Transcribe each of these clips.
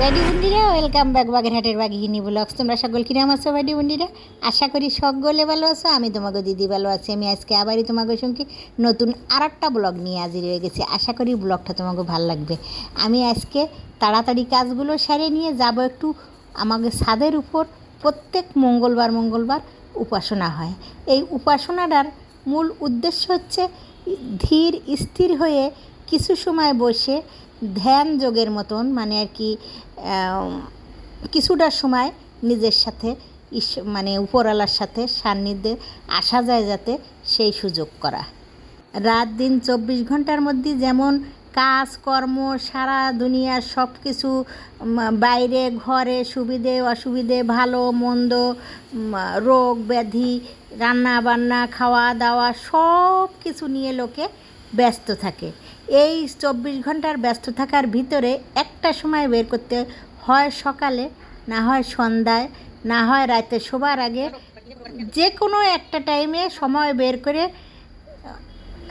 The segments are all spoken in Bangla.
ভাইডি বন্ধুরা, ওয়েলকাম ব্যাক বাগেরহাটের বাঘিনী ব্লগস। তোমরা সকল কিরাম আছো ভাইডি বন্ধুরা? আশা করি সকলে ভালো আছো। আমি তোমাকে দিদি ভালো আছি। আমি আজকে আবারই তোমাকে সঙ্গে নতুন আর একটা ব্লগ নিয়ে হাজির হয়ে গেছি। আশা করি ব্লগটা তোমাকে ভালো লাগবে। আমি আজকে তাড়াতাড়ি কাজগুলো সেরে নিয়ে যাব একটু আমাকে ছাদের উপর। প্রত্যেক মঙ্গলবার উপাসনা হয়। এই উপাসনাটার মূল উদ্দেশ্য হচ্ছে ধীর স্থির হয়ে কিছু সময় বসে ধ্যান যোগের মতন, মানে আর কি কিছুটা সময় নিজের সাথে মানে উপরওয়ালার সাথে সান্নিধ্যে আসা যায়, যাতে সেই সুযোগ করা। রাত দিন 24 ঘন্টার মধ্যে যেমন কাজকর্ম, সারা দুনিয়ার সব কিছু, বাইরে ঘরে সুবিধে অসুবিধে, ভালো মন্দ, রোগ ব্যাধি, রান্না বান্না, খাওয়া দাওয়া, সব কিছু নিয়ে লোকে ব্যস্ত থাকে। এই 24 ঘন্টার ব্যস্ত থাকার ভিতরে একটা সময় বের করতে হয়, সকালে না হয় সন্ধ্যায়, না হয় রাতে শোবার আগে, যে কোনো একটা টাইমে সময় বের করে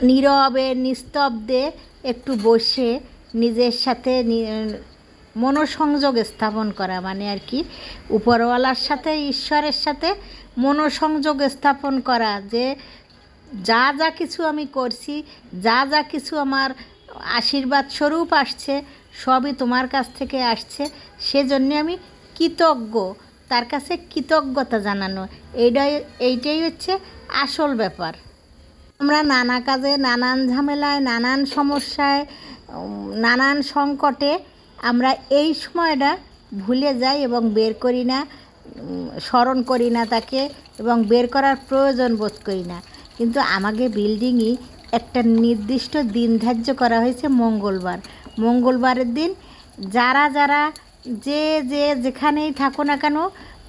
নীরবে নিস্তব্ধে একটু বসে নিজের সাথে মনোসংযোগ স্থাপন করা, মানে আর কি উপরওয়ালার সাথে, ঈশ্বরের সাথে মনোসংযোগ স্থাপন করা। যে যা যা কিছু আমি করছি, যা যা কিছু আমার আশীর্বাদ স্বরূপ আসছে, সবই তোমার কাছ থেকে আসছে, সেজন্যে আমি কৃতজ্ঞ। তার কাছে কৃতজ্ঞতা জানানো, এইটাই হচ্ছে আসল ব্যাপার। আমরা নানা কাজে, নানান ঝামেলায়, নানান সমস্যায়, নানান সংকটে আমরা এই সময়টা ভুলে যাই এবং বের করি না, স্মরণ করি না তাকে, এবং বের করার প্রয়োজন বোধ করি না। কিন্তু আমাকে বিল্ডিংই একটা নির্দিষ্ট দিন ধার্য করা হয়েছে, মঙ্গলবারের দিন যারা যে যেখানেই থাকো না কেন,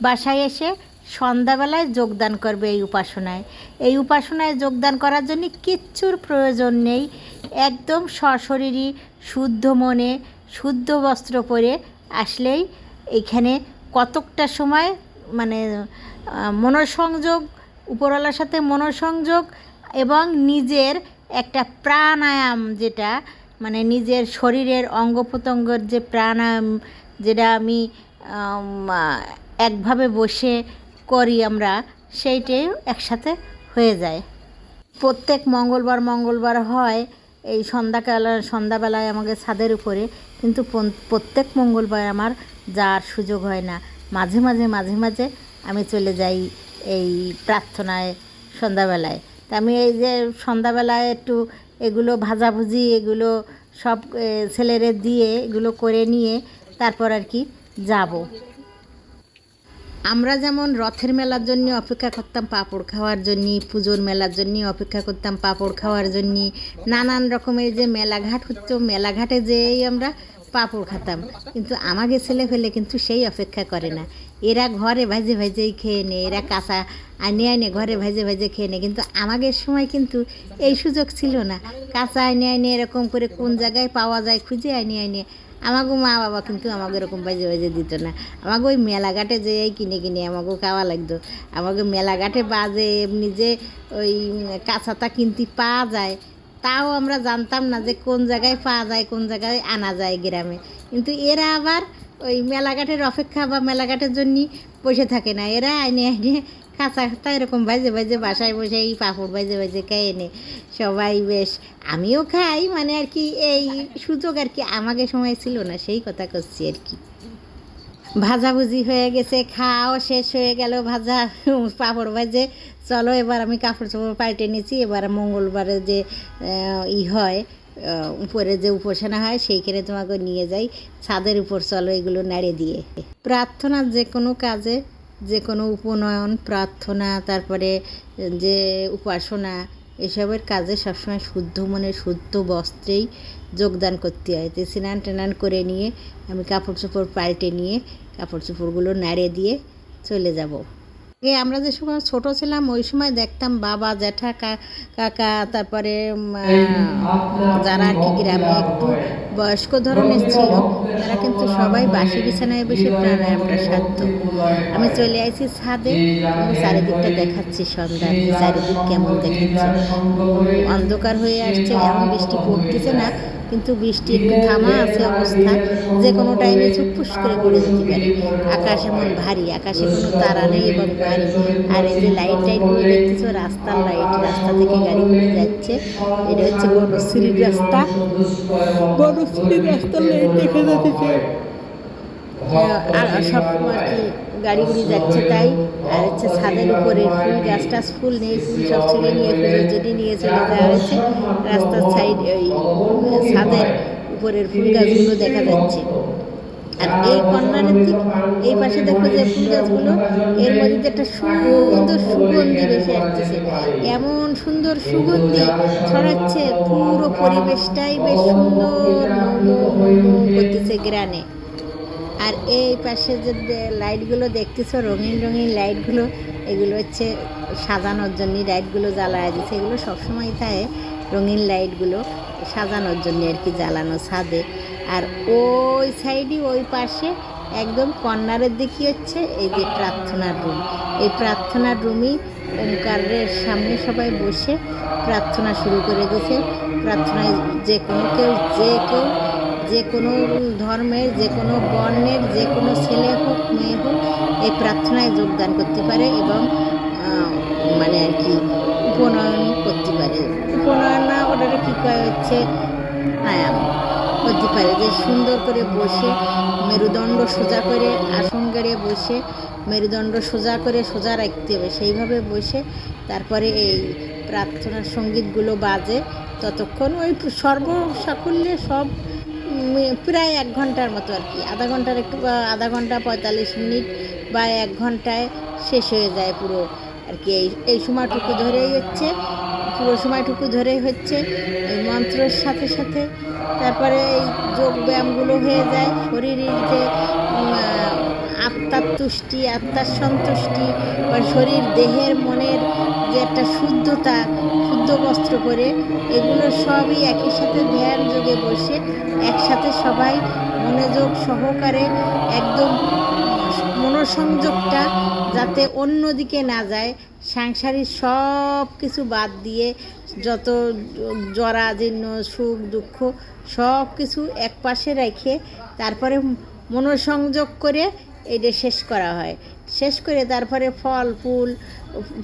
বাসায় এসে সন্ধ্যাবেলায় যোগদান করবে এই উপাসনায় যোগদান করার জন্য কিচ্ছুর প্রয়োজন নেই। একদম সশরীরী শুদ্ধ মনে শুদ্ধ বস্ত্র পরে আসলেই এইখানে কতকটা সময়, মানে মনোসংযোগ, উপরওয়ালার সাথে মনোসংযোগ, এবং নিজের একটা প্রাণায়াম, যেটা মানে নিজের শরীরের অঙ্গ প্রত্যঙ্গের যে প্রাণায়াম, যেটা আমি একভাবে বসে করি আমরা, সেইটাই একসাথে হয়ে যায়। প্রত্যেক মঙ্গলবার হয় এই সন্ধ্যাবেলায় আমাকে ছাদের উপরে, কিন্তু প্রত্যেক মঙ্গলবার আমার যাওয়ার সুযোগ হয় না। মাঝে মাঝে আমি চলে যাই এই প্রার্থনায় সন্ধ্যাবেলায়। তা আমি এই যে সন্ধ্যাবেলায় একটু এগুলো ভাজাভুজি, এগুলো সব ছেলেরে দিয়ে এগুলো করে নিয়ে তারপর আর কি যাব। আমরা যেমন রথের মেলার জন্য অপেক্ষা করতাম পাঁপড় খাওয়ার জন্য, পুজোর মেলার জন্য অপেক্ষা করতাম পাঁপড় খাওয়ার জন্য, নানান রকমের যে মেলাঘাট হতো, মেলাঘাটে যেয়েই আমরা পাঁপড় খেতাম। কিন্তু আমাকে ছেলে ফেলে কিন্তু সেই অপেক্ষা করে না। এরা ঘরে ভাজেই খেয়ে নেয়, এরা কাঁচা আনে ঘরে ভাজে খেয়ে নেয়। কিন্তু আমাদের সময় কিন্তু এই সুযোগ ছিল না। কাঁচা আনে এরকম করে কোন জায়গায় পাওয়া যায় খুঁজে আনে আমাগো মা বাবা কিন্তু আমাকে এরকম ভাজে দিত না। আমাকে ওই মেলাঘাটে যেয়েই কিনে আমাকেও খাওয়া লাগতো। আমাকে মেলাঘাটে বাজে এমনি যে ওই কাঁচাটা কিনতে পাওয়া যায়, তাও আমরা জানতাম না যে কোন জায়গায় পাওয়া যায়, কোন জায়গায় আনা যায় গ্রামে। কিন্তু এরা আবার ওই মেলাঘাটের অপেক্ষা বা মেলাঘাটের জন্য বসে থাকে না। এরা আইনে কাঁচা এরকম ভাজে বাসায় বসে এই পাঁপড় ভাজে খেয়ে এনে সবাই বেশ, আমিও খাই, মানে আর কি এই সুযোগ আর কি আমাকে সময় ছিল না, সেই কথা করছি আর কি। ভাজাভুজি হয়ে গেছে, খাওয়া শেষ হয়ে গেল, ভাজা পাঁপড় ভাজে। চলো এবার আমি কাপড় চোপড় পাল্টে নিয়েছি। এবার মঙ্গলবারে যে হয়, উপরে যে উপাসনা হয়, সেইখানে তোমাকে নিয়ে যাই ছাদের উপর। চলো এগুলো নাড়ে দিয়ে প্রার্থনার যে কোনো কাজে, যে কোনো উপনয়ন, প্রার্থনা, তারপরে যে উপাসনা, এসবের কাজে সবসময় শুদ্ধ মনে শুদ্ধ বস্ত্রেই যোগদান করতে হয়। তো স্নান টান করে নিয়ে আমি কাপড় চোপড় পাল্টে নিয়ে কাপড় চোপড়গুলো নাড়ে দিয়ে চলে যাব। আমরা যে সময় ছোটো ছিলাম ওই সময় দেখতাম বাবা, জ্যাঠা, কাকা, তারপরে যারা আর কি গ্রামে একটু বয়স্ক ধরনের ছিল, তারা কিন্তু সবাই বাসি বিছানায় বসে প্রাণায়ামটা সারত। আমি চলে আসছি ছাদে, চারিদিকটা দেখাচ্ছি সন্ধ্যার, চারিদিক কেমন দেখাচ্ছে। অন্ধকার হয়ে আসছে, এখন বৃষ্টি পড়তেছে না, কিন্তু বৃষ্টি একটু থামা আছে অবস্থা, যে কোনো টাইমে চুপপুস করে পড়ে যেতে পারে। আকাশ এমন ভারী, আকাশে কোনো তারা নেই এবং ভারী। আর এই যে লাইট টাইটগুলো দেখতেছো, রাস্তার লাইট, রাস্তা থেকে গাড়িগুলো যাচ্ছে। এটা হচ্ছে বনশ্রীর রাস্তা, বনশ্রীর রাস্তার লাইট দেখা যাচ্ছে। আর সব আর কি গাড়িগুলি যাচ্ছে তাই। আর হচ্ছে ছাদের উপরে ফুল গাছ টাছ, ফুল নেই, ফুল সব ছিঁড়ে নিয়ে পুজোর জন্য নিয়ে চলে যাওয়া হয়েছে। রাস্তার সাইড ওই ছাদের উপরের ফুল গাছগুলো দেখা যাচ্ছে। আর এই কর্নারের দিক, এই পাশে দেখো যে ফুল গাছগুলো, এর মধ্যে একটা সুন্দর সুগন্ধি ভেসে আসতেছে। এমন সুন্দর সুগন্ধি ছড়াচ্ছে, পুরো পরিবেশটাই বেশ সুন্দর করতেছে গ্রানে। আর এই পাশে যে লাইটগুলো দেখতেছো, রঙিন রঙিন লাইটগুলো, এগুলো হচ্ছে সাজানোর জন্য লাইটগুলো জ্বালায় দিচ্ছে। এগুলো সবসময় থাকে, রঙিন লাইটগুলো সাজানোর জন্য আর কি জ্বালানো ছাদে। আর ওই সাইডে ওই পাশে একদম কর্নারের দিকে হচ্ছে এই যে প্রার্থনার রুম। এই প্রার্থনার রুমই ওমকারের সামনে সবাই বসে প্রার্থনা শুরু করে দিয়েছে। প্রার্থনায় যে কোনো কেউ, যে কোনো ধর্মের, যে কোনো বর্ণের, যে কোনো ছেলে হোক মেয়ে হোক, এই প্রার্থনায় যোগদান করতে পারে এবং মানে আর কি উপনয়ন করতে পারে। উপনয়ন না, ওটাকে কী করা হচ্ছে, আয়াম করতে পারে। যে সুন্দর করে বসে মেরুদণ্ড সোজা করে, আসন গেড়ে বসে মেরুদণ্ড সোজা করে সোজা রাখতে হবে, সেইভাবে বসে তারপরে এই প্রার্থনার সঙ্গীতগুলো বাজে। ততক্ষণ ওই সর্বসাকুল্যে সব প্রায় 1 ঘন্টার মতো আর কি, আধা ঘন্টা 45 মিনিট বা 1 ঘন্টায় শেষ হয়ে যায় পুরো আর কি। এই সময়টুকু ধরেই হচ্ছে, পুরো সময়টুকু ধরেই হচ্ছে এই মন্ত্রের সাথে সাথে। তারপরে এই যোগ ব্যায়ামগুলো হয়ে যায়। শরীরের যে আত্মার তুষ্টি, আত্মার সন্তুষ্টি, বা শরীর দেহের মনের যে একটা শুদ্ধতা, শুদ্ধ বস্ত্র করে, এগুলো সবই একই সাথে ধ্যান যোগে বসে একসাথে সবাই মনোযোগ সহকারে, একদম মনোসংযোগটা যাতে অন্য দিকে না যায়, সাংসারিক সব কিছু বাদ দিয়ে, যত জরাজীর্ণ সুখ দুঃখ সব কিছু এক পাশে রেখে তারপরে মনোসংযোগ করে এটা শেষ করা হয়। শেষ করে তারপরে ফল ফুল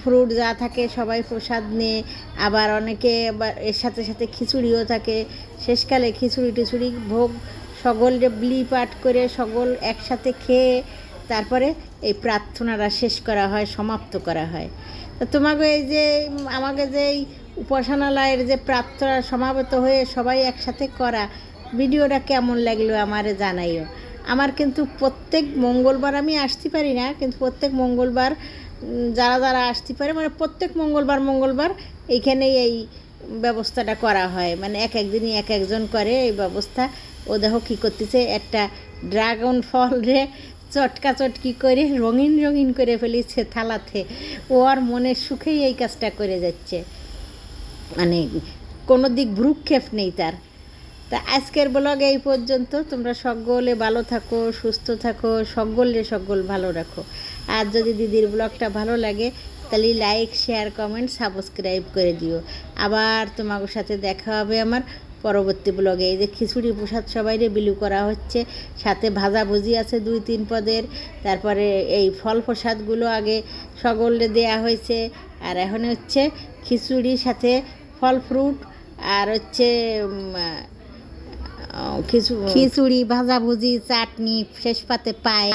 ফ্রুট যা থাকে সবাই প্রসাদ নিয়ে, আবার অনেকে আবার এর সাথে সাথে খিচুড়িও থাকে। শেষকালে খিচুড়ি টিচুড়ি ভোগ সকলে বিলি পাঠ করে সকল একসাথে খেয়ে তারপরে এই প্রার্থনাটা শেষ করা হয়, সমাপ্ত করা হয়। তো তোমাকে এই যে আমাকে যে এই উপাসনালয়ের যে প্রার্থনা সমাবেত হয়ে সবাই একসাথে করা ভিডিওটা কেমন লাগলো আমারে জানাইও। আমার কিন্তু প্রত্যেক মঙ্গলবার আমি আসতে পারি না, কিন্তু প্রত্যেক মঙ্গলবার যারা যারা আসতে পারে, মানে প্রত্যেক মঙ্গলবার এইখানেই এই ব্যবস্থাটা করা হয়। মানে এক একদিনই এক একজন করে এই ব্যবস্থা। ও দেখো কী করতেছে, একটা ড্রাগন ফল রে চটকা চটকি করে রঙিন রঙিন করে ফেলেছে থালাতে। ও আর মনের সুখেই এই কাজটা করে যাচ্ছে, মানে কোনো দিক ভ্রুক্ষেপ নেই তার। তা আজকের ব্লগ এই পর্যন্ত। তোমরা সকলে ভালো থাকো, সুস্থ থাকো, সকল ভালো রাখো। আর যদি দিদির ব্লগটা ভালো লাগে তাহলে লাইক শেয়ার কমেন্ট সাবস্ক্রাইব করে দিও। আবার তোমাদের সাথে দেখা হবে আমার পরবর্তী ব্লগে। এই যে খিচুড়ি প্রসাদ সবাইরে বিলু করা হচ্ছে, সাথে ভাজাভুজি আছে 2-3 পদের। তারপরে এই ফল প্রসাদগুলো আগে সকলে দেয়া হয়েছে, আর এখন হচ্ছে খিচুড়ির সাথে ফল ফ্রুট, আর হচ্ছে খিচুড়ি ভাজাভুজি চাটনি, শেষ পাতে পায়।